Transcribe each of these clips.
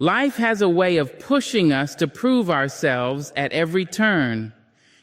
Life has a way of pushing us to prove ourselves at every turn.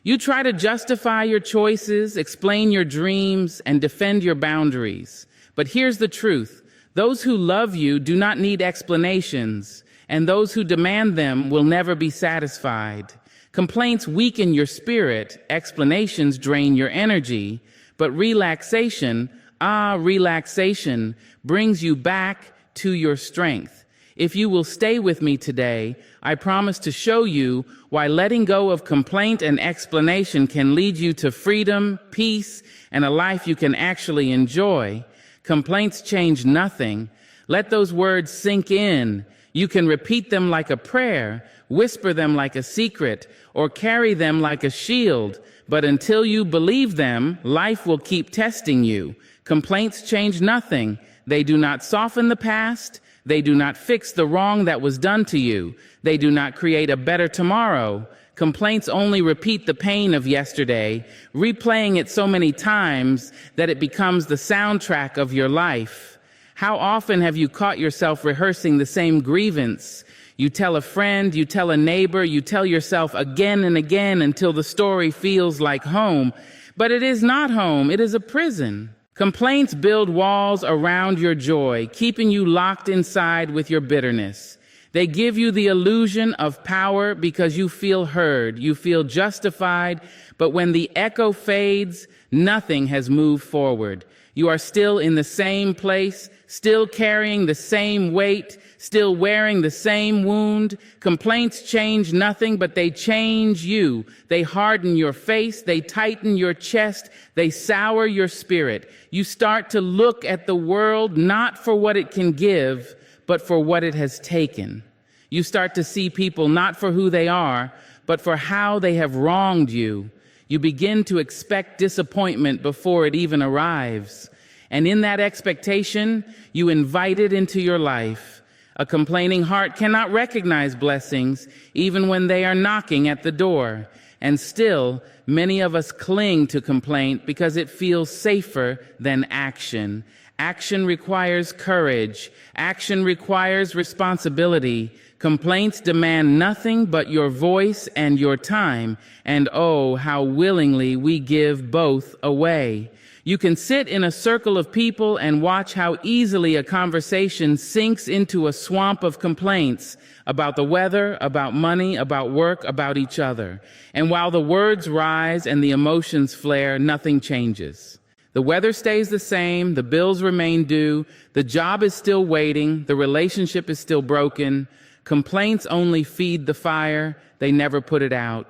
You try to justify your choices, explain your dreams, and defend your boundaries. But here's the truth. Those who love you do not need explanations, and those who demand them will never be satisfied. Complaints weaken your spirit, explanations drain your energy, but relaxation, relaxation, brings you back to your strength. If you will stay with me today, I promise to show you why letting go of complaint and explanation can lead you to freedom, peace, and a life you can actually enjoy. Complaints change nothing. Let those words sink in. You can repeat them like a prayer, whisper them like a secret, or carry them like a shield. But until you believe them, life will keep testing you. Complaints change nothing. They do not soften the past. They do not fix the wrong that was done to you. They do not create a better tomorrow. Complaints only repeat the pain of yesterday, replaying it so many times that it becomes the soundtrack of your life. How often have you caught yourself rehearsing the same grievance? You tell a friend, you tell a neighbor, you tell yourself again and again until the story feels like home. But it is not home, it is a prison. Complaints build walls around your joy, keeping you locked inside with your bitterness. They give you the illusion of power because you feel heard, you feel justified, but when the echo fades, nothing has moved forward. You are still in the same place, still carrying the same weight, still wearing the same wound. Complaints change nothing, but they change you. They harden your face, they tighten your chest, they sour your spirit. You start to look at the world not for what it can give, but for what it has taken. You start to see people not for who they are, but for how they have wronged you. You begin to expect disappointment before it even arrives. And in that expectation, you invite it into your life. A complaining heart cannot recognize blessings, even when they are knocking at the door. And still, many of us cling to complaint because it feels safer than action. Action requires courage. Action requires responsibility. Complaints demand nothing but your voice and your time. And oh, how willingly we give both away. You can sit in a circle of people and watch how easily a conversation sinks into a swamp of complaints about the weather, about money, about work, about each other. And while the words rise and the emotions flare, nothing changes. The weather stays the same, the bills remain due, the job is still waiting, the relationship is still broken. Complaints only feed the fire, they never put it out.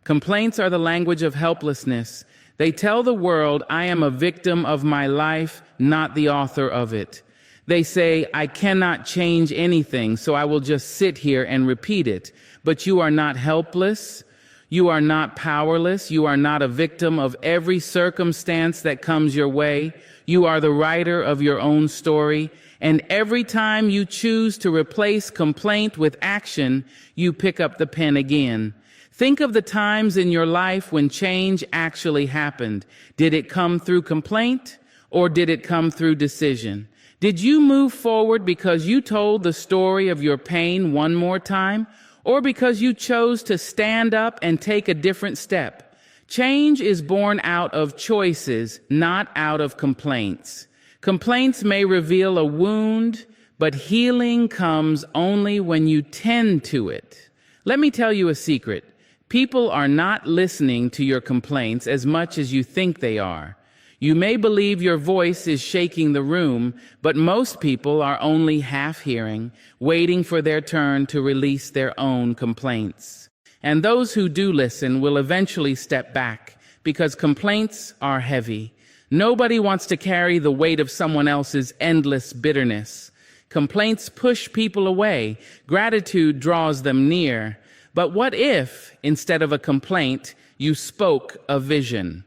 Complaints are the language of helplessness. They tell the world, I am a victim of my life, not the author of it. They say, I cannot change anything, so I will just sit here and repeat it. But you are not helpless. You are not powerless. You are not a victim of every circumstance that comes your way. You are the writer of your own story. And every time you choose to replace complaint with action, you pick up the pen again. Think of the times in your life when change actually happened. Did it come through complaint or did it come through decision? Did you move forward because you told the story of your pain one more time or because you chose to stand up and take a different step? Change is born out of choices, not out of complaints. Complaints may reveal a wound, but healing comes only when you tend to it. Let me tell you a secret. People are not listening to your complaints as much as you think they are. You may believe your voice is shaking the room, but most people are only half hearing, waiting for their turn to release their own complaints. And those who do listen will eventually step back, because complaints are heavy. Nobody wants to carry the weight of someone else's endless bitterness. Complaints push people away. Gratitude draws them near. But what if, instead of a complaint, you spoke a vision?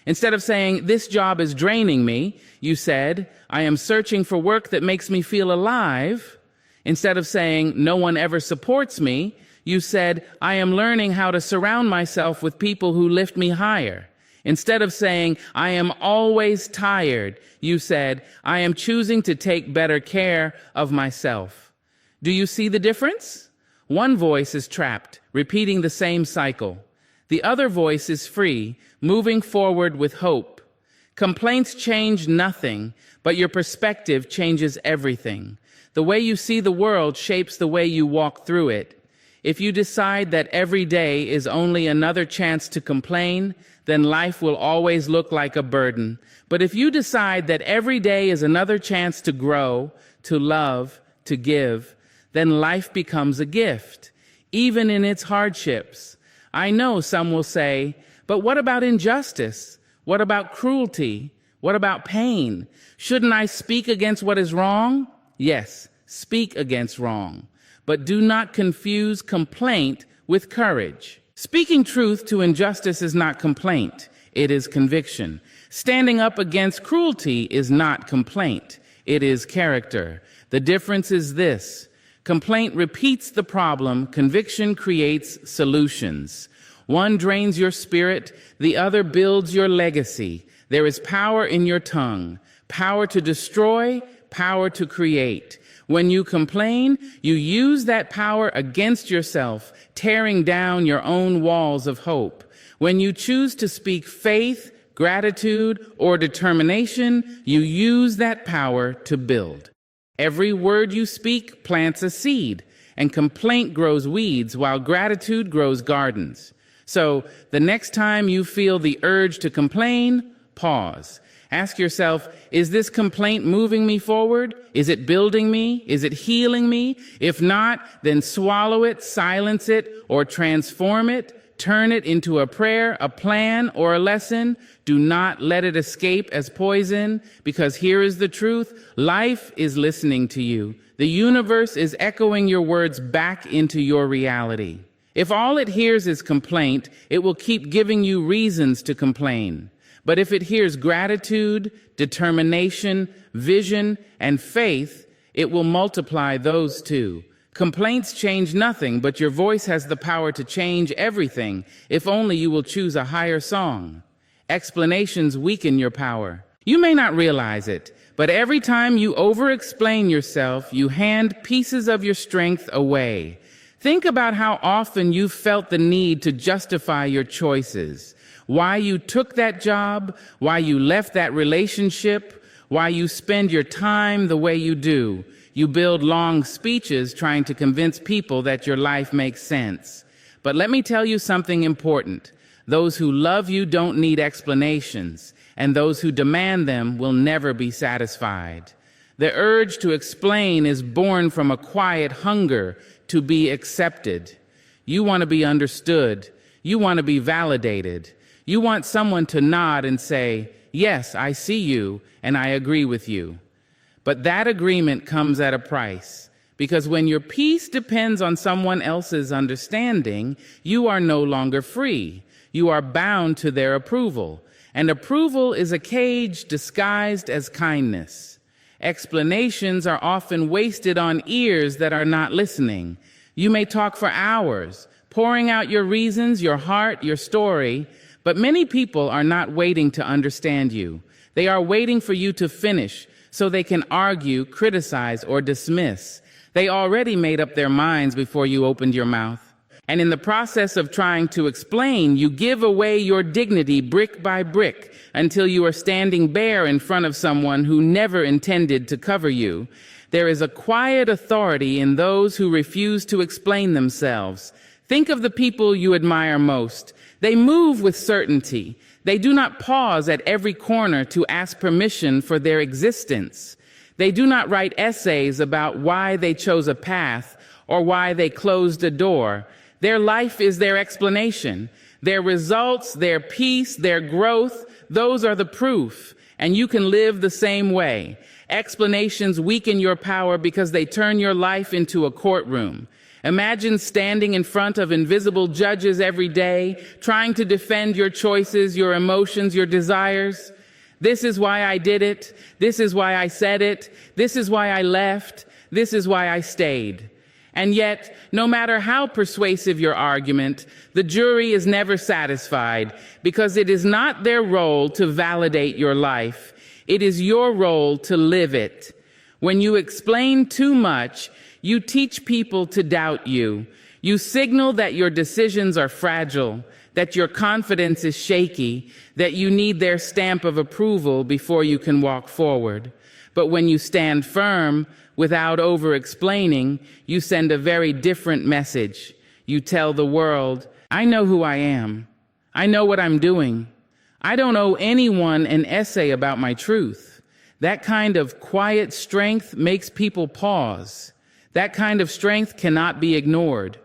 Instead of saying, this job is draining me, you said, I am searching for work that makes me feel alive. Instead of saying, no one ever supports me, you said, I am learning how to surround myself with people who lift me higher. Instead of saying, I am always tired, you said, I am choosing to take better care of myself. Do you see the difference? One voice is trapped, repeating the same cycle. The other voice is free, moving forward with hope. Complaints change nothing, but your perspective changes everything. The way you see the world shapes the way you walk through it. If you decide that every day is only another chance to complain, then life will always look like a burden. But if you decide that every day is another chance to grow, to love, to give, then life becomes a gift, even in its hardships. I know some will say, but what about injustice? What about cruelty? What about pain? Shouldn't I speak against what is wrong? Yes, speak against wrong. But do not confuse complaint with courage. Speaking truth to injustice is not complaint, it is conviction. Standing up against cruelty is not complaint, it is character. The difference is this: complaint repeats the problem, conviction creates solutions. One drains your spirit, the other builds your legacy. There is power in your tongue, power to destroy, power to create. When you complain, you use that power against yourself, tearing down your own walls of hope. When you choose to speak faith, gratitude, or determination, you use that power to build. Every word you speak plants a seed, and complaint grows weeds while gratitude grows gardens. So the next time you feel the urge to complain, pause. Ask yourself, is this complaint moving me forward? Is it building me? Is it healing me? If not, then swallow it, silence it, or transform it. Turn it into a prayer, a plan, or a lesson. Do not let it escape as poison, because here is the truth. Life is listening to you. The universe is echoing your words back into your reality. If all it hears is complaint, it will keep giving you reasons to complain. But if it hears gratitude, determination, vision, and faith, it will multiply those two. Complaints change nothing, but your voice has the power to change everything, if only you will choose a higher song. Explanations weaken your power. You may not realize it, but every time you over-explain yourself, you hand pieces of your strength away. Think about how often you've felt the need to justify your choices. Why you took that job, why you left that relationship, why you spend your time the way you do. You build long speeches trying to convince people that your life makes sense. But let me tell you something important. Those who love you don't need explanations, and those who demand them will never be satisfied. The urge to explain is born from a quiet hunger to be accepted. You want to be understood. You want to be validated. You want someone to nod and say, yes, I see you, and I agree with you. But that agreement comes at a price, because when your peace depends on someone else's understanding, you are no longer free. You are bound to their approval, and approval is a cage disguised as kindness. Explanations are often wasted on ears that are not listening. You may talk for hours, pouring out your reasons, your heart, your story, but many people are not waiting to understand you. They are waiting for you to finish so they can argue, criticize, or dismiss. They already made up their minds before you opened your mouth. And in the process of trying to explain, you give away your dignity brick by brick until you are standing bare in front of someone who never intended to cover you. There is a quiet authority in those who refuse to explain themselves. Think of the people you admire most. They move with certainty. They do not pause at every corner to ask permission for their existence. They do not write essays about why they chose a path or why they closed a door. Their life is their explanation. Their results, their peace, their growth, those are the proof. And you can live the same way. Explanations weaken your power because they turn your life into a courtroom. Imagine standing in front of invisible judges every day, trying to defend your choices, your emotions, your desires. This is why I did it. This is why I said it. This is why I left. This is why I stayed. And yet, no matter how persuasive your argument, the jury is never satisfied because it is not their role to validate your life. It is your role to live it. When you explain too much, You teach people to doubt you. You signal that your decisions are fragile, that your confidence is shaky, that you need their stamp of approval before you can walk forward. But when you stand firm, without over-explaining, you send a very different message. You tell the world, I know who I am. I know what I'm doing. I don't owe anyone an essay about my truth. That kind of quiet strength makes people pause. That kind of strength cannot be ignored.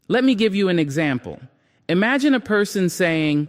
Let me give you an example. Imagine a person saying,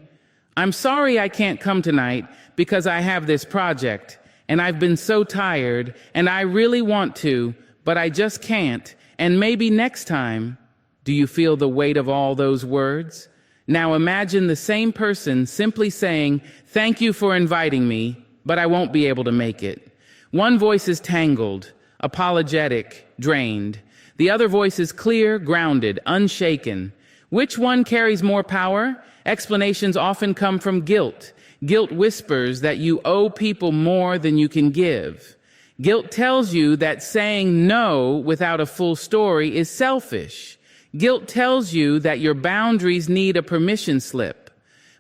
I'm sorry I can't come tonight because I have this project, and I've been so tired, and I really want to, but I just can't, and maybe next time. Do you feel the weight of all those words? Now imagine the same person simply saying, thank you for inviting me, but I won't be able to make it. One voice is tangled, apologetic, drained. The other voice is clear, grounded, unshaken. Which one carries more power? Explanations often come from guilt. Guilt whispers that you owe people more than you can give. Guilt tells you that saying no without a full story is selfish. Guilt tells you that your boundaries need a permission slip.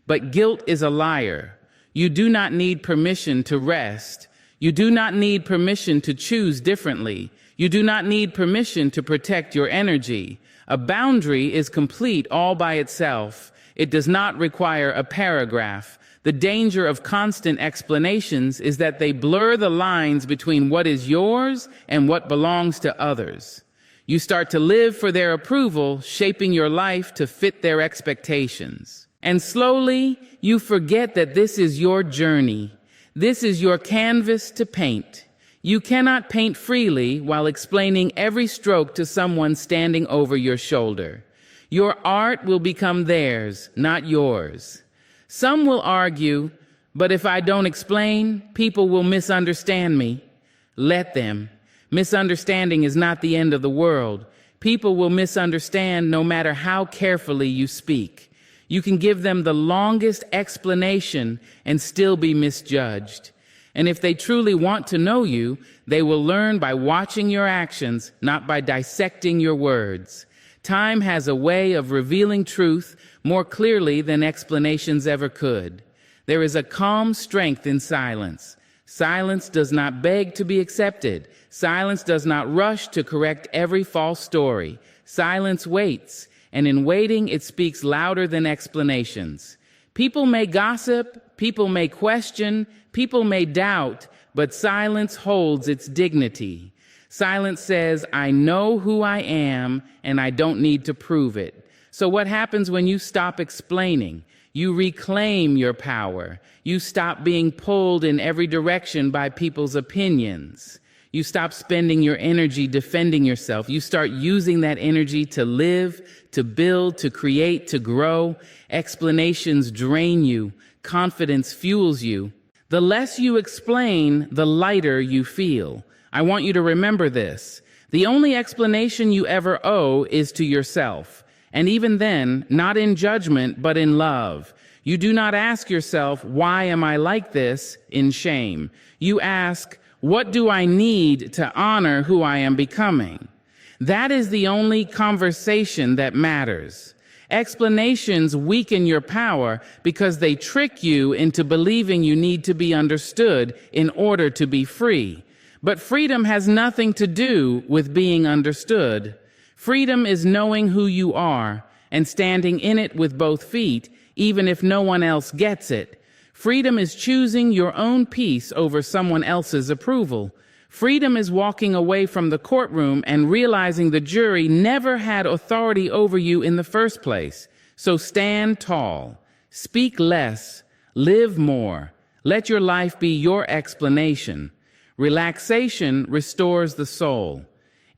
But guilt is a liar. You do not need permission to rest. You do not need permission to choose differently. You do not need permission to protect your energy. A boundary is complete all by itself. It does not require a paragraph. The danger of constant explanations is that they blur the lines between what is yours and what belongs to others. You start to live for their approval, shaping your life to fit their expectations. And slowly, you forget that this is your journey. This is your canvas to paint. You cannot paint freely while explaining every stroke to someone standing over your shoulder. Your art will become theirs, not yours. Some will argue, but if I don't explain, people will misunderstand me. Let them. Misunderstanding is not the end of the world. People will misunderstand no matter how carefully you speak. You can give them the longest explanation and still be misjudged. And if they truly want to know you, they will learn by watching your actions, not by dissecting your words. Time has a way of revealing truth more clearly than explanations ever could. There is a calm strength in silence. Silence does not beg to be accepted. Silence does not rush to correct every false story. Silence waits, and in waiting it speaks louder than explanations. People may gossip, people may question, people may doubt, but silence holds its dignity. Silence says, I know who I am, and I don't need to prove it. So what happens when you stop explaining? You reclaim your power. You stop being pulled in every direction by people's opinions. You stop spending your energy defending yourself. You start using that energy to live, to build, to create, to grow. Explanations drain you. Confidence fuels you. The less you explain, the lighter you feel. I want you to remember this. The only explanation you ever owe is to yourself. And even then, not in judgment, but in love. You do not ask yourself, why am I like this, in shame. You ask, what do I need to honor who I am becoming? That is the only conversation that matters. Explanations weaken your power because they trick you into believing you need to be understood in order to be free. But freedom has nothing to do with being understood. Freedom is knowing who you are and standing in it with both feet, even if no one else gets it. Freedom is choosing your own peace over someone else's approval. Freedom is walking away from the courtroom and realizing the jury never had authority over you in the first place. So stand tall, speak less, live more. Let your life be your explanation. Relaxation restores the soul.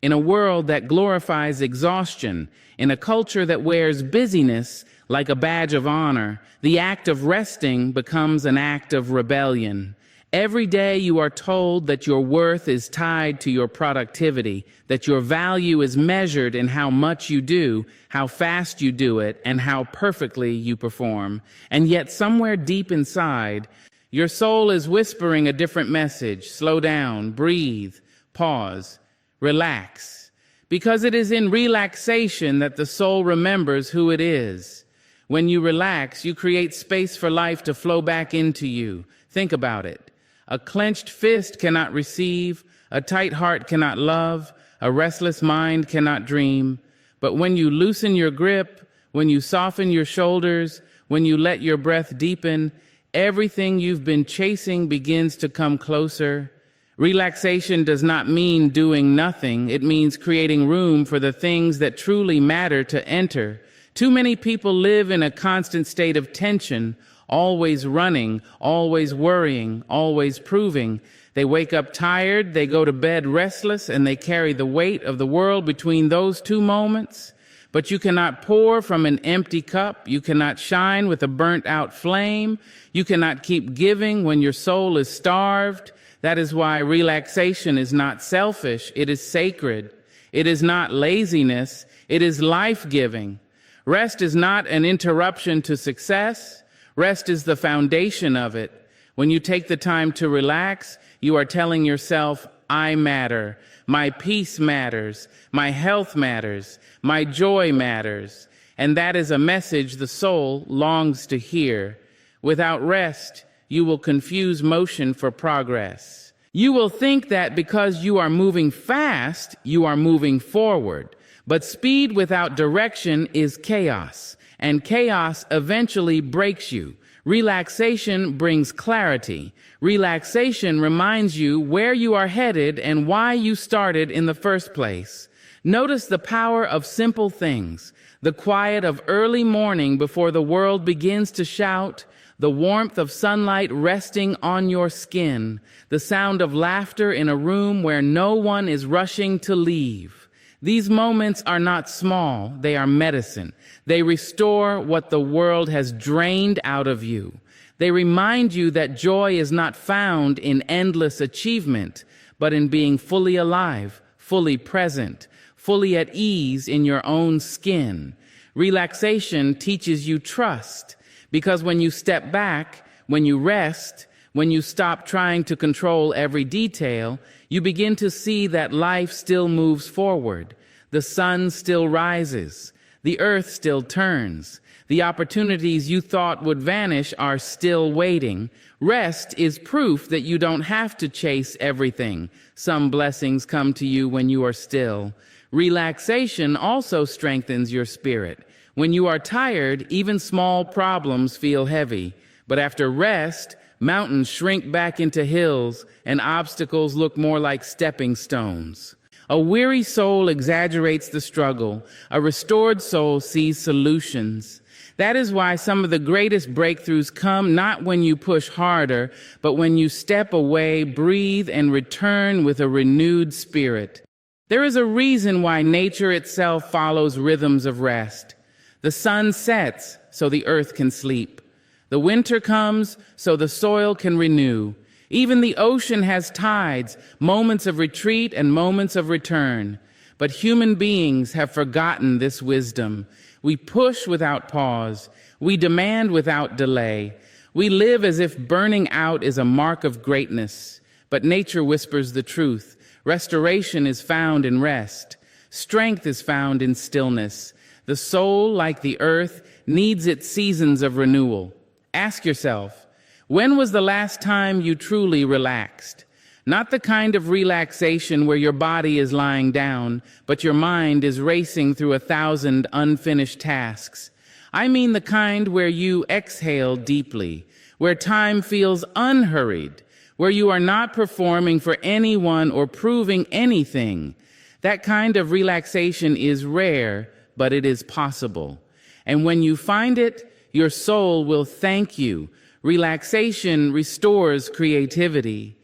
In a world that glorifies exhaustion, in a culture that wears busyness like a badge of honor, the act of resting becomes an act of rebellion. Every day you are told that your worth is tied to your productivity, that your value is measured in how much you do, how fast you do it, and how perfectly you perform. And yet somewhere deep inside, your soul is whispering a different message. Slow down, breathe, pause, relax. Because it is in relaxation that the soul remembers who it is. When you relax, you create space for life to flow back into you. Think about it. A clenched fist cannot receive, a tight heart cannot love, a restless mind cannot dream. But when you loosen your grip, when you soften your shoulders, when you let your breath deepen, everything you've been chasing begins to come closer. Relaxation does not mean doing nothing. It means creating room for the things that truly matter to enter. Too many people live in a constant state of tension, always running, always worrying, always proving. They wake up tired, they go to bed restless, and they carry the weight of the world between those two moments. But you cannot pour from an empty cup. You cannot shine with a burnt-out flame. You cannot keep giving when your soul is starved. That is why relaxation is not selfish. It is sacred. It is not laziness. It is life-giving. Rest is not an interruption to success. Rest is the foundation of it. When you take the time to relax, you are telling yourself, I matter. My peace matters. My health matters. My joy matters. And that is a message the soul longs to hear. Without rest, you will confuse motion for progress. You will think that because you are moving fast, you are moving forward. But speed without direction is chaos, and chaos eventually breaks you. Relaxation brings clarity. Relaxation reminds you where you are headed and why you started in the first place. Notice the power of simple things, the quiet of early morning before the world begins to shout, the warmth of sunlight resting on your skin, the sound of laughter in a room where no one is rushing to leave. These moments are not small, they are medicine. They restore what the world has drained out of you. They remind you that joy is not found in endless achievement, but in being fully alive, fully present, fully at ease in your own skin. Relaxation teaches you trust, because when you step back, when you rest, when you stop trying to control every detail, you begin to see that life still moves forward. The sun still rises. The earth still turns. The opportunities you thought would vanish are still waiting. Rest is proof that you don't have to chase everything. Some blessings come to you when you are still. Relaxation also strengthens your spirit. When you are tired, even small problems feel heavy. But after rest, mountains shrink back into hills, and obstacles look more like stepping stones. A weary soul exaggerates the struggle. A restored soul sees solutions. That is why some of the greatest breakthroughs come not when you push harder, but when you step away, breathe, and return with a renewed spirit. There is a reason why nature itself follows rhythms of rest. The sun sets so the earth can sleep. The winter comes so the soil can renew. Even the ocean has tides, moments of retreat and moments of return. But human beings have forgotten this wisdom. We push without pause. We demand without delay. We live as if burning out is a mark of greatness. But nature whispers the truth. Restoration is found in rest. Strength is found in stillness. The soul, like the earth, needs its seasons of renewal. Ask yourself, when was the last time you truly relaxed? Not the kind of relaxation where your body is lying down, but your mind is racing through 1,000 unfinished tasks. I mean the kind where you exhale deeply, where time feels unhurried, where you are not performing for anyone or proving anything. That kind of relaxation is rare, but it is possible. And when you find it, your soul will thank you. Relaxation restores creativity.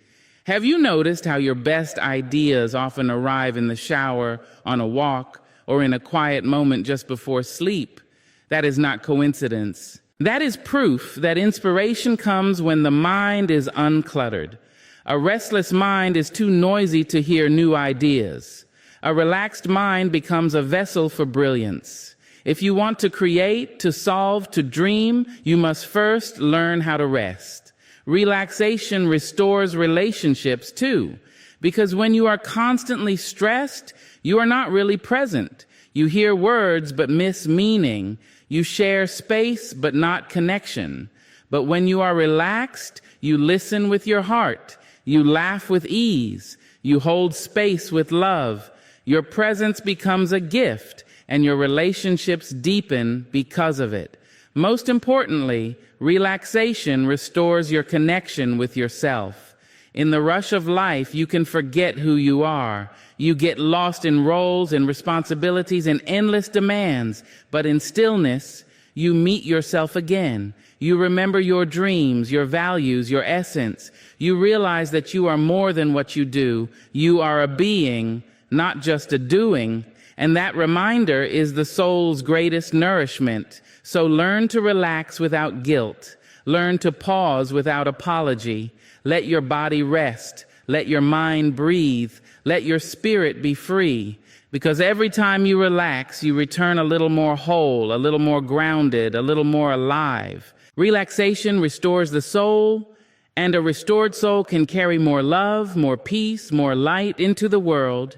Have you noticed how your best ideas often arrive in the shower, on a walk, or in a quiet moment just before sleep? That is not coincidence. That is proof that inspiration comes when the mind is uncluttered. A restless mind is too noisy to hear new ideas. A relaxed mind becomes a vessel for brilliance. If you want to create, to solve, to dream, you must first learn how to rest. Relaxation restores relationships too. Because when you are constantly stressed, you are not really present. You hear words but miss meaning. You share space but not connection. But when you are relaxed, you listen with your heart. You laugh with ease. You hold space with love. Your presence becomes a gift, and your relationships deepen because of it. Most importantly, relaxation restores your connection with yourself. In the rush of life, you can forget who you are. You get lost in roles and responsibilities and endless demands. But in stillness, you meet yourself again. You remember your dreams, your values, your essence. You realize that you are more than what you do. You are a being, not just a doing. And that reminder is the soul's greatest nourishment. So learn to relax without guilt. Learn to pause without apology. Let your body rest. Let your mind breathe. Let your spirit be free. Because every time you relax, you return a little more whole, a little more grounded, a little more alive. Relaxation restores the soul, and a restored soul can carry more love, more peace, more light into the world.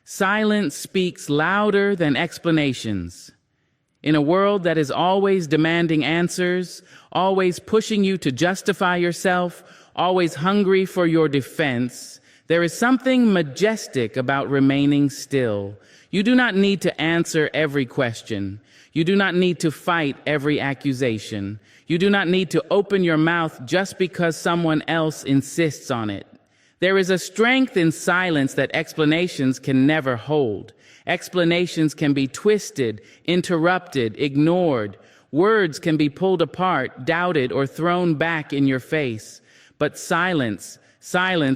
Silence speaks louder than explanations. In a world that is always demanding answers, always pushing you to justify yourself, always hungry for your defense, there is something majestic about remaining still. You do not need to answer every question. You do not need to fight every accusation. You do not need to open your mouth just because someone else insists on it. There is a strength in silence that explanations can never hold. Explanations can be twisted, interrupted, ignored. Words can be pulled apart, doubted, or thrown back in your face. But silence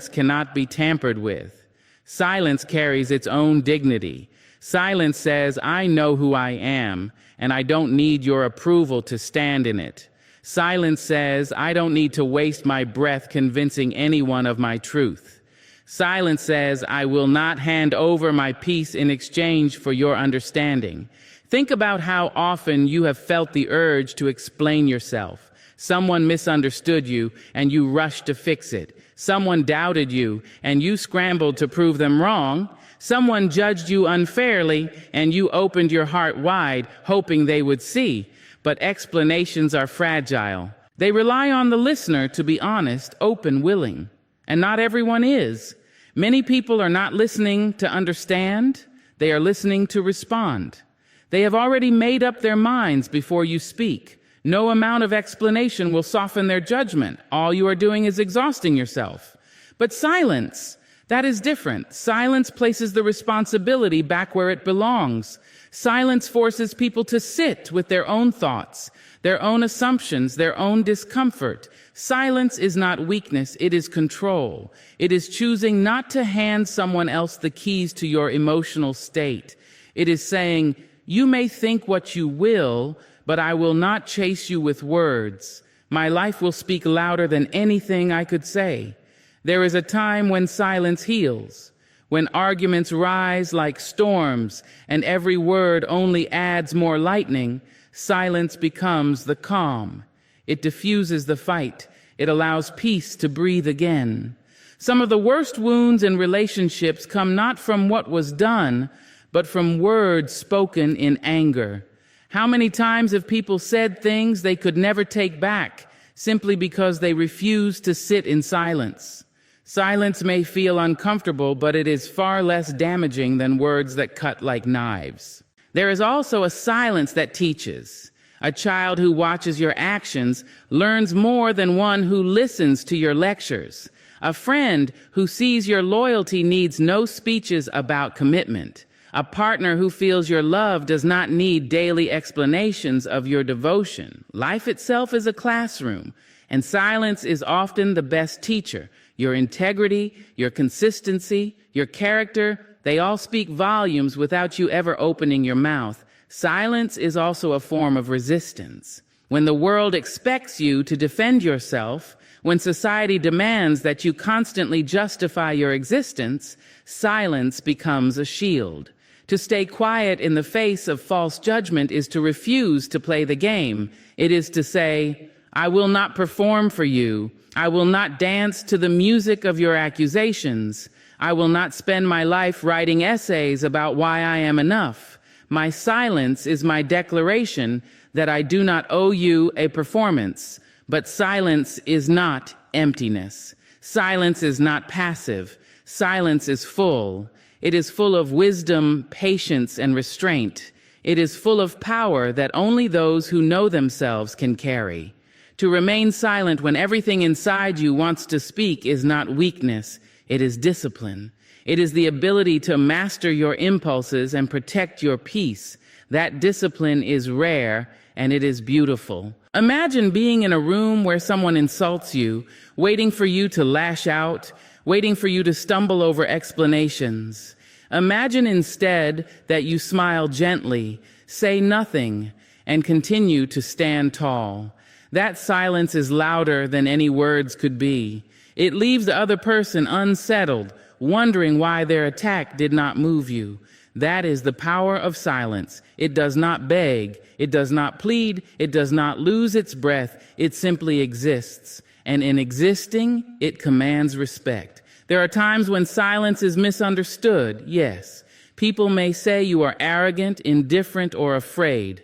cannot be tampered with. Silence carries its own dignity. Silence says, I know who I am, and I don't need your approval to stand in it. Silence says, I don't need to waste my breath convincing anyone of my truth. Silence says, I will not hand over my peace in exchange for your understanding. Think about how often you have felt the urge to explain yourself. Someone misunderstood you, and you rushed to fix it. Someone doubted you, and you scrambled to prove them wrong. Someone judged you unfairly, and you opened your heart wide, hoping they would see. But explanations are fragile. They rely on the listener to be honest, open, willing. And not everyone is. Many people are not listening to understand. They are listening to respond. They have already made up their minds before you speak. No amount of explanation will soften their judgment. All you are doing is exhausting yourself. But silence, that is different. Silence places the responsibility back where it belongs. Silence forces people to sit with their own thoughts, their own assumptions, their own discomfort. Silence is not weakness, it is control. It is choosing not to hand someone else the keys to your emotional state. It is saying, you may think what you will, but I will not chase you with words. My life will speak louder than anything I could say. There is a time when silence heals, when arguments rise like storms and every word only adds more lightning. Silence becomes the calm. It diffuses the fight. It allows peace to breathe again. Some of the worst wounds in relationships come not from what was done, but from words spoken in anger. How many times have people said things they could never take back simply because they refused to sit in silence? Silence may feel uncomfortable, but it is far less damaging than words that cut like knives. There is also a silence that teaches. A child who watches your actions learns more than one who listens to your lectures. A friend who sees your loyalty needs no speeches about commitment. A partner who feels your love does not need daily explanations of your devotion. Life itself is a classroom, and silence is often the best teacher. Your integrity, your consistency, your character, they all speak volumes without you ever opening your mouth. Silence is also a form of resistance. When the world expects you to defend yourself, when society demands that you constantly justify your existence, silence becomes a shield. To stay quiet in the face of false judgment is to refuse to play the game. It is to say, I will not perform for you. I will not dance to the music of your accusations. I will not spend my life writing essays about why I am enough. My silence is my declaration that I do not owe you a performance. But silence is not emptiness. Silence is not passive. Silence is full. It is full of wisdom, patience, and restraint. It is full of power that only those who know themselves can carry. To remain silent when everything inside you wants to speak is not weakness. It is discipline. It is the ability to master your impulses and protect your peace. That discipline is rare and it is beautiful. Imagine being in a room where someone insults you, waiting for you to lash out, waiting for you to stumble over explanations. Imagine instead that you smile gently, say nothing, and continue to stand tall. That silence is louder than any words could be. It leaves the other person unsettled, wondering why their attack did not move you. That is the power of silence. It does not beg, it does not plead, it does not lose its breath, it simply exists. And in existing, it commands respect. There are times when silence is misunderstood, yes. People may say you are arrogant, indifferent, or afraid.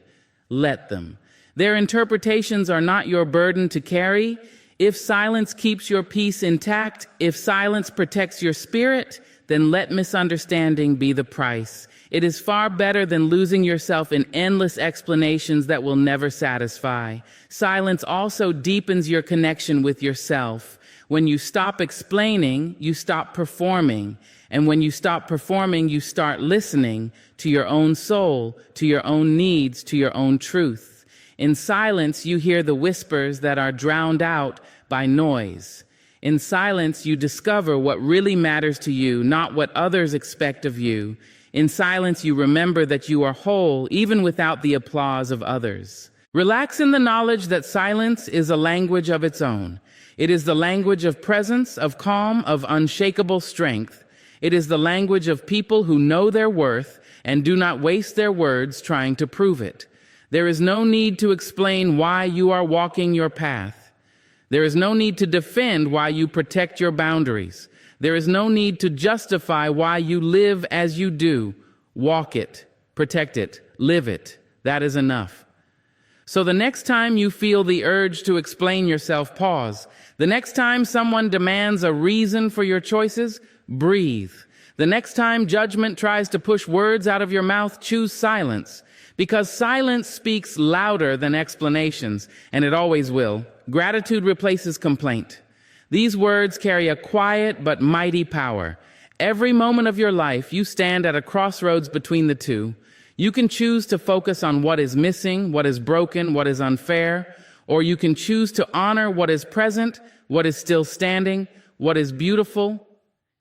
Let them. Their interpretations are not your burden to carry. If silence keeps your peace intact, if silence protects your spirit, then let misunderstanding be the price. It is far better than losing yourself in endless explanations that will never satisfy. Silence also deepens your connection with yourself. When you stop explaining, you stop performing. And when you stop performing, you start listening to your own soul, to your own needs, to your own truth. In silence, you hear the whispers that are drowned out by noise. In silence, you discover what really matters to you, not what others expect of you. In silence, you remember that you are whole, even without the applause of others. Relax in the knowledge that silence is a language of its own. It is the language of presence, of calm, of unshakable strength. It is the language of people who know their worth and do not waste their words trying to prove it. There is no need to explain why you are walking your path. There is no need to defend why you protect your boundaries. There is no need to justify why you live as you do. Walk it, protect it, live it. That is enough. So the next time you feel the urge to explain yourself, pause. The next time someone demands a reason for your choices, breathe. The next time judgment tries to push words out of your mouth, choose silence. Because silence speaks louder than explanations, and it always will. Gratitude replaces complaint. These words carry a quiet but mighty power. Every moment of your life, you stand at a crossroads between the two. You can choose to focus on what is missing, what is broken, what is unfair, or you can choose to honor what is present, what is still standing, what is beautiful.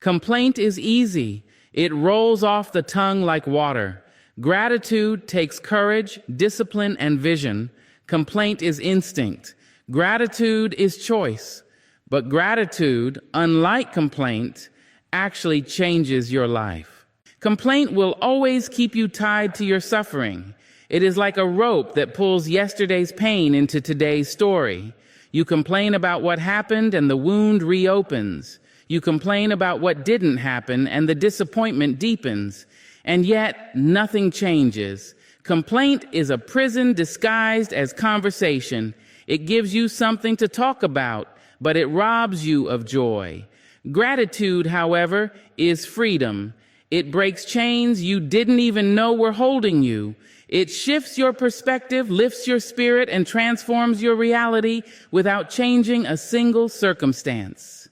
Complaint is easy. It rolls off the tongue like water. Gratitude takes courage, discipline, and vision. Complaint is instinct. Gratitude is choice. But gratitude, unlike complaint, actually changes your life. Complaint will always keep you tied to your suffering. It is like a rope that pulls yesterday's pain into today's story. You complain about what happened and the wound reopens. You complain about what didn't happen and the disappointment deepens. And yet, nothing changes. Complaint is a prison disguised as conversation. It gives you something to talk about, but it robs you of joy. Gratitude, however, is freedom. It breaks chains you didn't even know were holding you. It shifts your perspective, lifts your spirit, and transforms your reality without changing a single circumstance.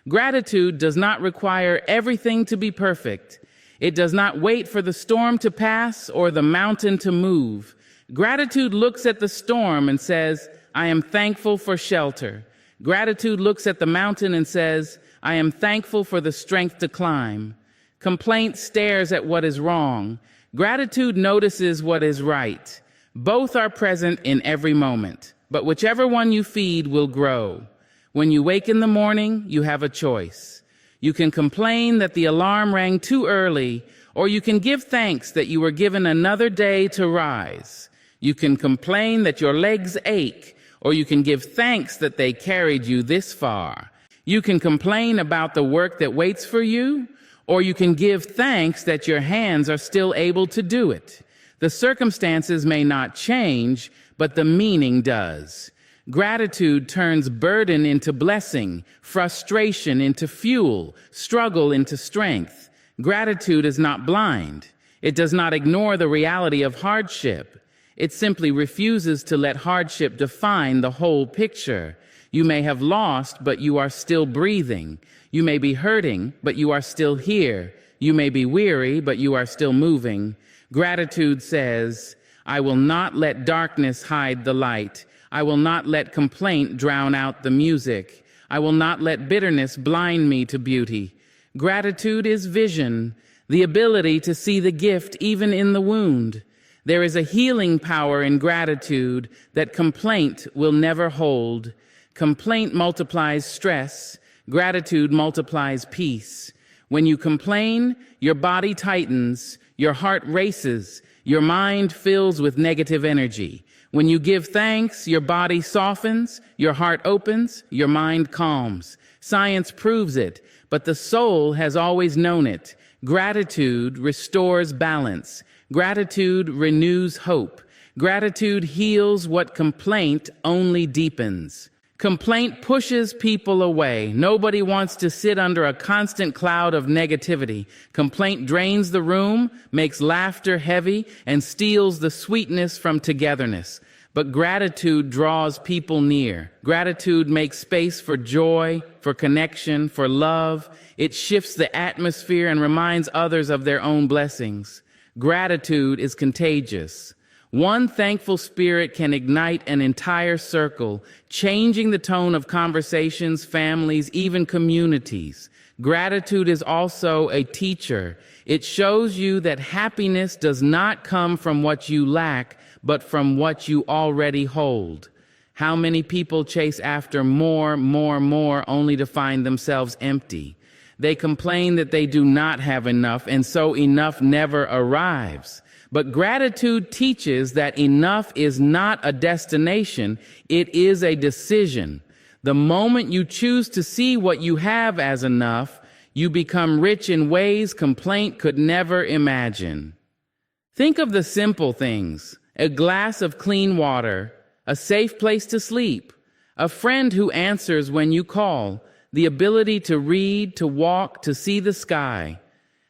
Gratitude does not require everything to be perfect. It does not wait for the storm to pass or the mountain to move. Gratitude looks at the storm and says, I am thankful for shelter. Gratitude looks at the mountain and says, I am thankful for the strength to climb. Complaint stares at what is wrong. Gratitude notices what is right. Both are present in every moment, but whichever one you feed will grow. When you wake in the morning, you have a choice. You can complain that the alarm rang too early, or you can give thanks that you were given another day to rise. You can complain that your legs ache, or you can give thanks that they carried you this far. You can complain about the work that waits for you, Or you can give thanks that your hands are still able to do it. The circumstances may not change, but the meaning does. Gratitude turns burden into blessing, frustration into fuel, struggle into strength. Gratitude is not blind. It does not ignore the reality of hardship. It simply refuses to let hardship define the whole picture. You may have lost, but you are still breathing. You may be hurting, but you are still here. You may be weary, but you are still moving. Gratitude says, I will not let darkness hide the light. I will not let complaint drown out the music. I will not let bitterness blind me to beauty. Gratitude is vision, the ability to see the gift even in the wound. There is a healing power in gratitude that complaint will never hold. Complaint multiplies stress. Gratitude multiplies peace. When you complain, your body tightens, your heart races, your mind fills with negative energy. When you give thanks, your body softens, your heart opens, your mind calms. Science proves it, but the soul has always known it. Gratitude restores balance. Gratitude renews hope. Gratitude heals what complaint only deepens. Complaint pushes people away. Nobody wants to sit under a constant cloud of negativity. Complaint drains the room, makes laughter heavy, and steals the sweetness from togetherness. But gratitude draws people near. Gratitude makes space for joy, for connection, for love. It shifts the atmosphere and reminds others of their own blessings. Gratitude is contagious. One thankful spirit can ignite an entire circle, changing the tone of conversations, families, even communities. Gratitude is also a teacher. It shows you that happiness does not come from what you lack, but from what you already hold. How many people chase after more, only to find themselves empty? They complain that they do not have enough, and so enough never arrives. But gratitude teaches that enough is not a destination, it is a decision. The moment you choose to see what you have as enough, you become rich in ways complaint could never imagine. Think of the simple things: a glass of clean water, a safe place to sleep, a friend who answers when you call, the ability to read, to walk, to see the sky.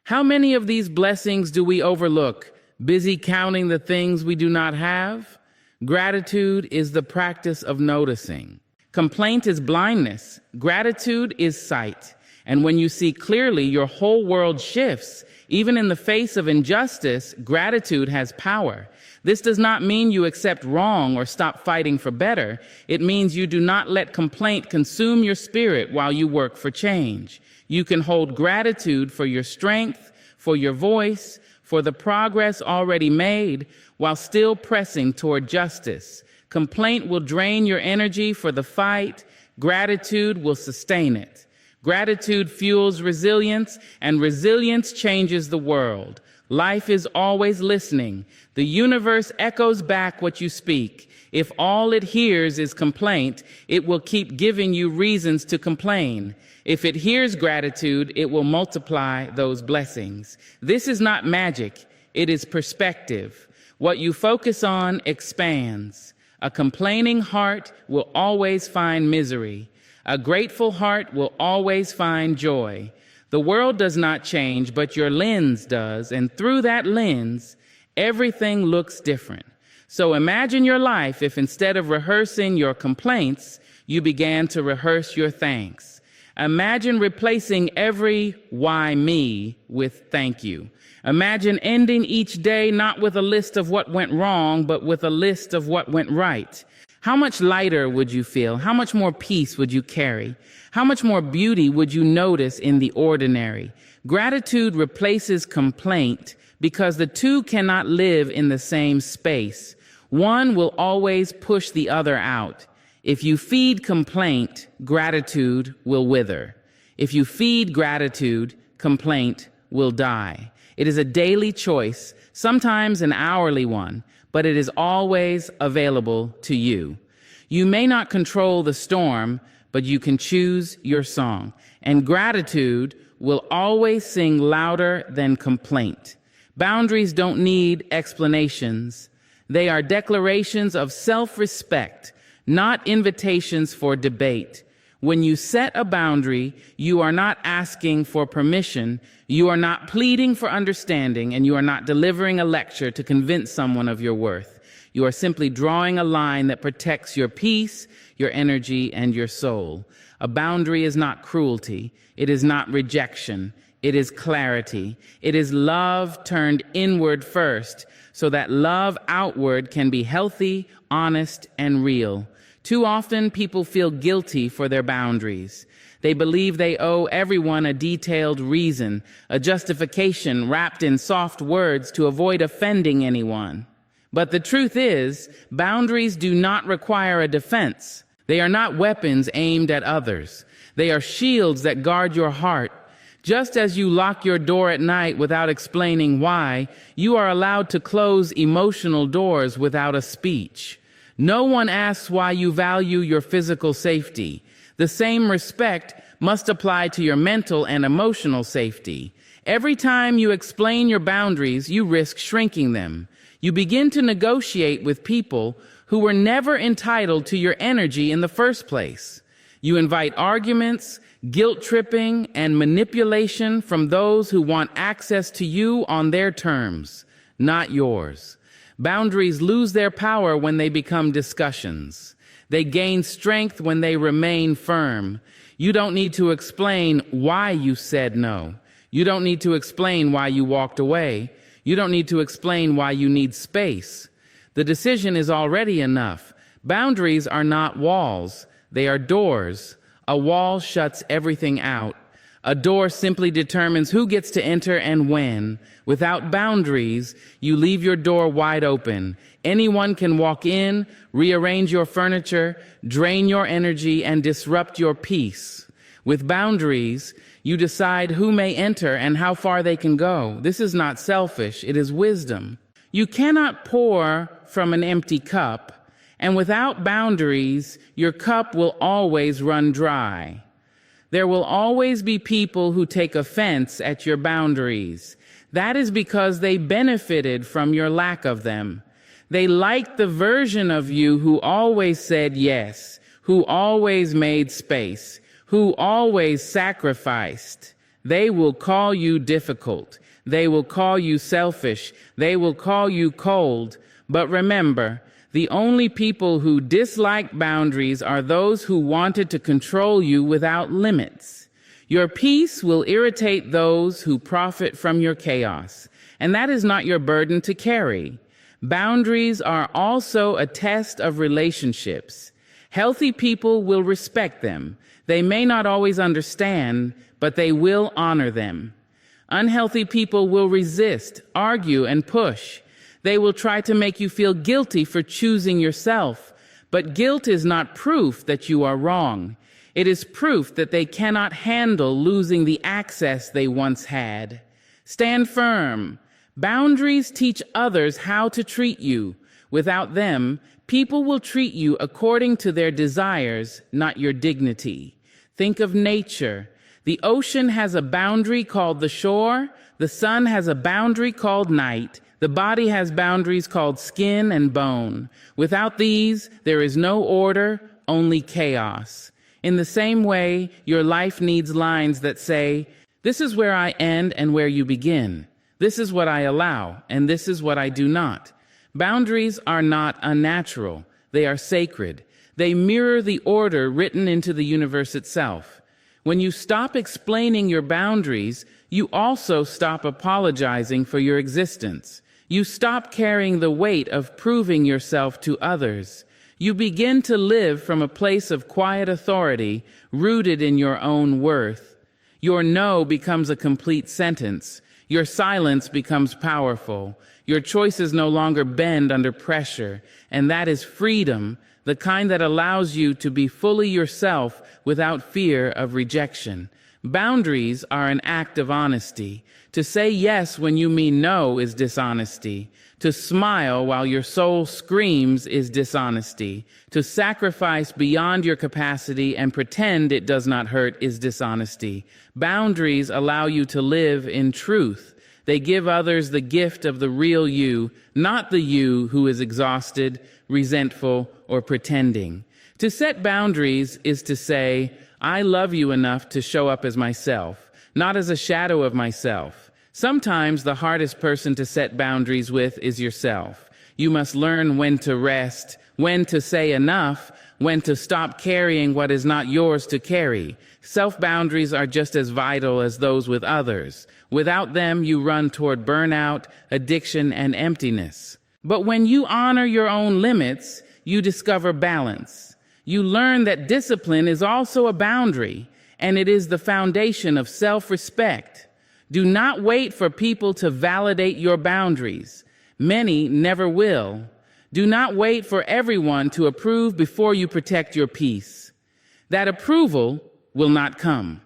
How many of these blessings do we overlook, busy counting the things we do not have? Gratitude is the practice of noticing. Complaint is blindness. Gratitude is sight. And when you see clearly, your whole world shifts. Even in the face of injustice, gratitude has power. This does not mean you accept wrong or stop fighting for better. It means you do not let complaint consume your spirit while you work for change. You can hold gratitude for your strength, for your voice, for the progress already made, while still pressing toward justice. Complaint will drain your energy for the fight. Gratitude will sustain it. Gratitude fuels resilience, and resilience changes the world. Life is always listening. The universe echoes back what you speak. If all it hears is complaint, it will keep giving you reasons to complain. If it hears gratitude, it will multiply those blessings. This is not magic. It is perspective. What you focus on expands. A complaining heart will always find misery. A grateful heart will always find joy. The world does not change, but your lens does, and through that lens, everything looks different. So imagine your life if instead of rehearsing your complaints, you began to rehearse your thanks. Imagine replacing every why me with thank you. Imagine ending each day not with a list of what went wrong, but with a list of what went right. How much lighter would you feel? How much more peace would you carry? How much more beauty would you notice in the ordinary? Gratitude replaces complaint because the two cannot live in the same space. One will always push the other out. If you feed complaint, gratitude will wither. If you feed gratitude, complaint will die. It is a daily choice, sometimes an hourly one, but it is always available to you. You may not control the storm, but you can choose your song. And gratitude will always sing louder than complaint. Boundaries don't need explanations. They are declarations of self-respect, not invitations for debate. When you set a boundary, you are not asking for permission, you are not pleading for understanding, and you are not delivering a lecture to convince someone of your worth. You are simply drawing a line that protects your peace, your energy, and your soul. A boundary is not cruelty. It is not rejection. It is clarity. It is love turned inward first, so that love outward can be healthy, honest, and real. Too often, people feel guilty for their boundaries. They believe they owe everyone a detailed reason, a justification wrapped in soft words to avoid offending anyone. But the truth is, boundaries do not require a defense. They are not weapons aimed at others. They are shields that guard your heart. Just as you lock your door at night without explaining why, you are allowed to close emotional doors without a speech. No one asks why you value your physical safety. The same respect must apply to your mental and emotional safety. Every time you explain your boundaries, you risk shrinking them. You begin to negotiate with people who were never entitled to your energy in the first place. You invite arguments, guilt-tripping, and manipulation from those who want access to you on their terms, not yours. Boundaries lose their power when they become discussions. They gain strength when they remain firm. You don't need to explain why you said no. You don't need to explain why you walked away. You don't need to explain why you need space. The decision is already enough. Boundaries are not walls. They are doors. A wall shuts everything out. A door simply determines who gets to enter and when. Without boundaries, you leave your door wide open. Anyone can walk in, rearrange your furniture, drain your energy, and disrupt your peace. With boundaries, you decide who may enter and how far they can go. This is not selfish, it is wisdom. You cannot pour from an empty cup, and without boundaries, your cup will always run dry. There will always be people who take offense at your boundaries. That is because they benefited from your lack of them. They liked the version of you who always said yes, who always made space, who always sacrificed. They will call you difficult. They will call you selfish. They will call you cold. But remember, the only people who dislike boundaries are those who wanted to control you without limits. Your peace will irritate those who profit from your chaos, and that is not your burden to carry. Boundaries are also a test of relationships. Healthy people will respect them. They may not always understand, but they will honor them. Unhealthy people will resist, argue, and push. They will try to make you feel guilty for choosing yourself, but guilt is not proof that you are wrong. It is proof that they cannot handle losing the access they once had. Stand firm. Boundaries teach others how to treat you. Without them, people will treat you according to their desires, not your dignity. Think of nature. The ocean has a boundary called the shore. The sun has a boundary called night. The body has boundaries called skin and bone. Without these, there is no order, only chaos. In the same way, your life needs lines that say, this is where I end and where you begin. This is what I allow, and this is what I do not. Boundaries are not unnatural. They are sacred. They mirror the order written into the universe itself. When you stop explaining your boundaries, you also stop apologizing for your existence. You stop carrying the weight of proving yourself to others. You begin to live from a place of quiet authority, rooted in your own worth. Your no becomes a complete sentence. Your silence becomes powerful. Your choices no longer bend under pressure. And that is freedom, the kind that allows you to be fully yourself without fear of rejection. Boundaries are an act of honesty. To say yes when you mean no is dishonesty. To smile while your soul screams is dishonesty. To sacrifice beyond your capacity and pretend it does not hurt is dishonesty. Boundaries allow you to live in truth. They give others the gift of the real you, not the you who is exhausted, resentful, or pretending. To set boundaries is to say, I love you enough to show up as myself, not as a shadow of myself. Sometimes the hardest person to set boundaries with is yourself. You must learn when to rest, when to say enough, when to stop carrying what is not yours to carry. Self-boundaries are just as vital as those with others. Without them, you run toward burnout, addiction, and emptiness. But when you honor your own limits, you discover balance. You learn that discipline is also a boundary, and it is the foundation of self-respect. Do not wait for people to validate your boundaries. Many never will. Do not wait for everyone to approve before you protect your peace. That approval will not come.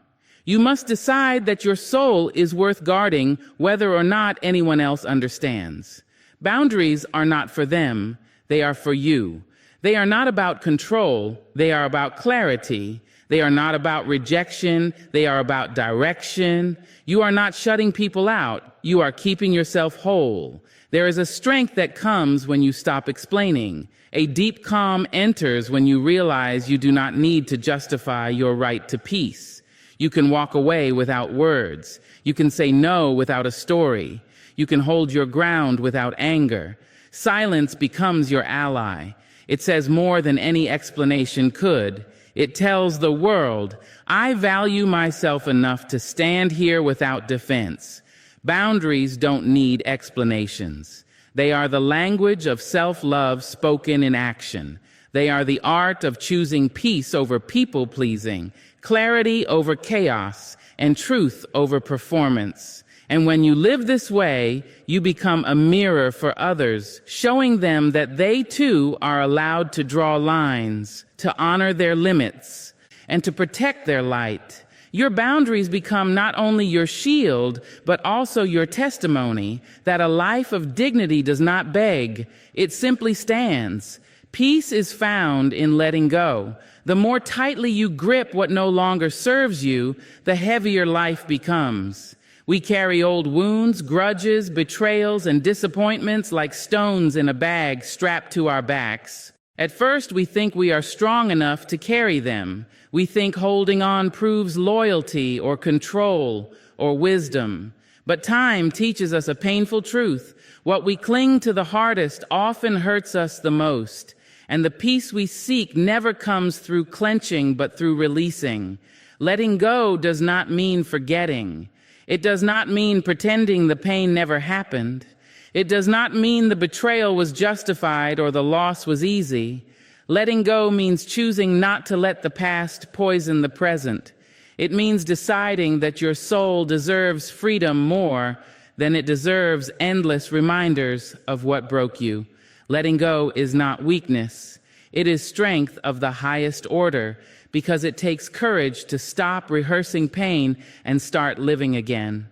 You must decide that your soul is worth guarding whether or not anyone else understands. Boundaries are not for them, they are for you. They are not about control, they are about clarity. They are not about rejection, they are about direction. You are not shutting people out, you are keeping yourself whole. There is a strength that comes when you stop explaining. A deep calm enters when you realize you do not need to justify your right to peace. You can walk away without words. You can say no without a story. You can hold your ground without anger. Silence becomes your ally. It says more than any explanation could. It tells the world, I value myself enough to stand here without defense. Boundaries don't need explanations. They are the language of self-love spoken in action. They are the art of choosing peace over people-pleasing, clarity over chaos, and truth over performance. And when you live this way, you become a mirror for others, showing them that they too are allowed to draw lines, to honor their limits, and to protect their light. Your boundaries become not only your shield, but also your testimony that a life of dignity does not beg, it simply stands. Peace is found in letting go. The more tightly you grip what no longer serves you, the heavier life becomes. We carry old wounds, grudges, betrayals, and disappointments like stones in a bag strapped to our backs. At first, we think we are strong enough to carry them. We think holding on proves loyalty or control or wisdom. But time teaches us a painful truth. What we cling to the hardest often hurts us the most. And the peace we seek never comes through clenching, but through releasing. Letting go does not mean forgetting. It does not mean pretending the pain never happened. It does not mean the betrayal was justified or the loss was easy. Letting go means choosing not to let the past poison the present. It means deciding that your soul deserves freedom more than it deserves endless reminders of what broke you. Letting go is not weakness. It is strength of the highest order, because it takes courage to stop rehearsing pain and start living again.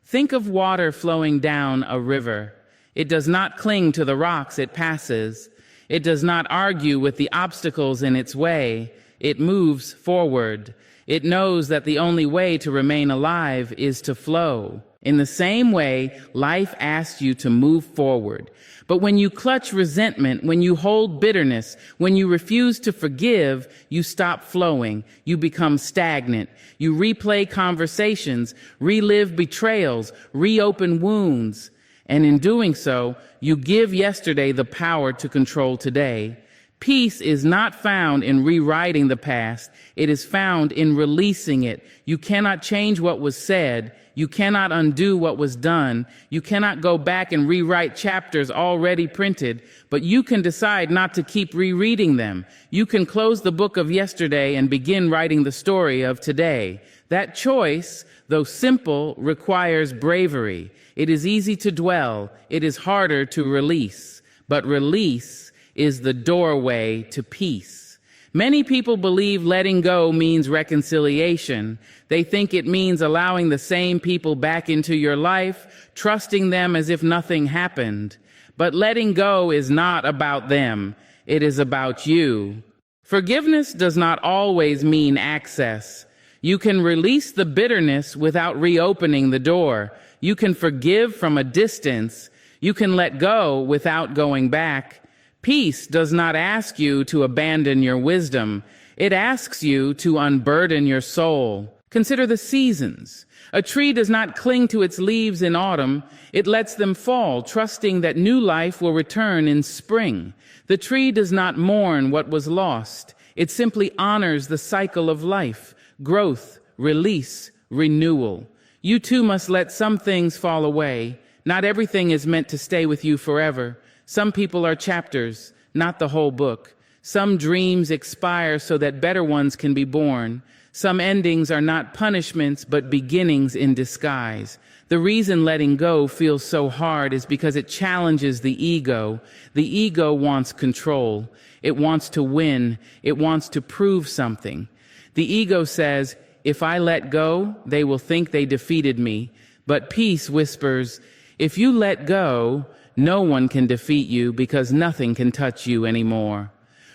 Think of water flowing down a river. It does not cling to the rocks it passes. It does not argue with the obstacles in its way. It moves forward. It knows that the only way to remain alive is to flow. In the same way, life asks you to move forward. But when you clutch resentment, when you hold bitterness, when you refuse to forgive, you stop flowing. You become stagnant. You replay conversations, relive betrayals, reopen wounds. And in doing so, you give yesterday the power to control today. Peace is not found in rewriting the past. It is found in releasing it. You cannot change what was said. You cannot undo what was done. You cannot go back and rewrite chapters already printed, but you can decide not to keep rereading them. You can close the book of yesterday and begin writing the story of today. That choice, though simple, requires bravery. It is easy to dwell. It is harder to release. But release is the doorway to peace. Many people believe letting go means reconciliation. They think it means allowing the same people back into your life, trusting them as if nothing happened. But letting go is not about them. It is about you. Forgiveness does not always mean access. You can release the bitterness without reopening the door. You can forgive from a distance. You can let go without going back. Peace does not ask you to abandon your wisdom. It asks you to unburden your soul. Consider the seasons. A tree does not cling to its leaves in autumn. It lets them fall, trusting that new life will return in spring. The tree does not mourn what was lost. It simply honors the cycle of life, growth, release, renewal. You too must let some things fall away. Not everything is meant to stay with you forever. Some people are chapters, not the whole book. Some dreams expire so that better ones can be born. Some endings are not punishments, but beginnings in disguise. The reason letting go feels so hard is because it challenges the ego. The ego wants control. It wants to win. It wants to prove something. The ego says, if I let go, they will think they defeated me. But peace whispers, if you let go, no one can defeat you because nothing can touch you anymore.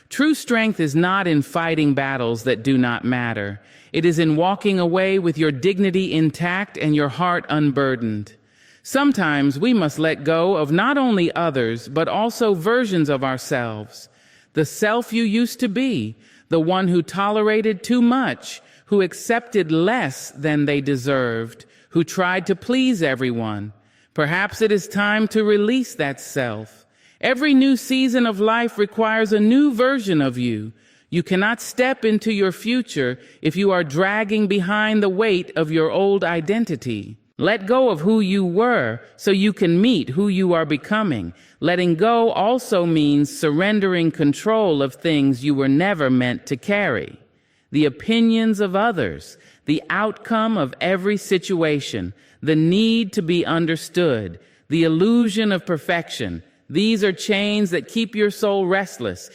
True strength is not in fighting battles that do not matter. It is in walking away with your dignity intact and your heart unburdened. Sometimes we must let go of not only others, but also versions of ourselves. The self you used to be, the one who tolerated too much, who accepted less than they deserved, who tried to please everyone. Perhaps it is time to release that self. Every new season of life requires a new version of you. You cannot step into your future if you are dragging behind the weight of your old identity. Let go of who you were so you can meet who you are becoming. Letting go also means surrendering control of things you were never meant to carry. The opinions of others, the outcome of every situation, the need to be understood, the illusion of perfection. These are chains that keep your soul restless.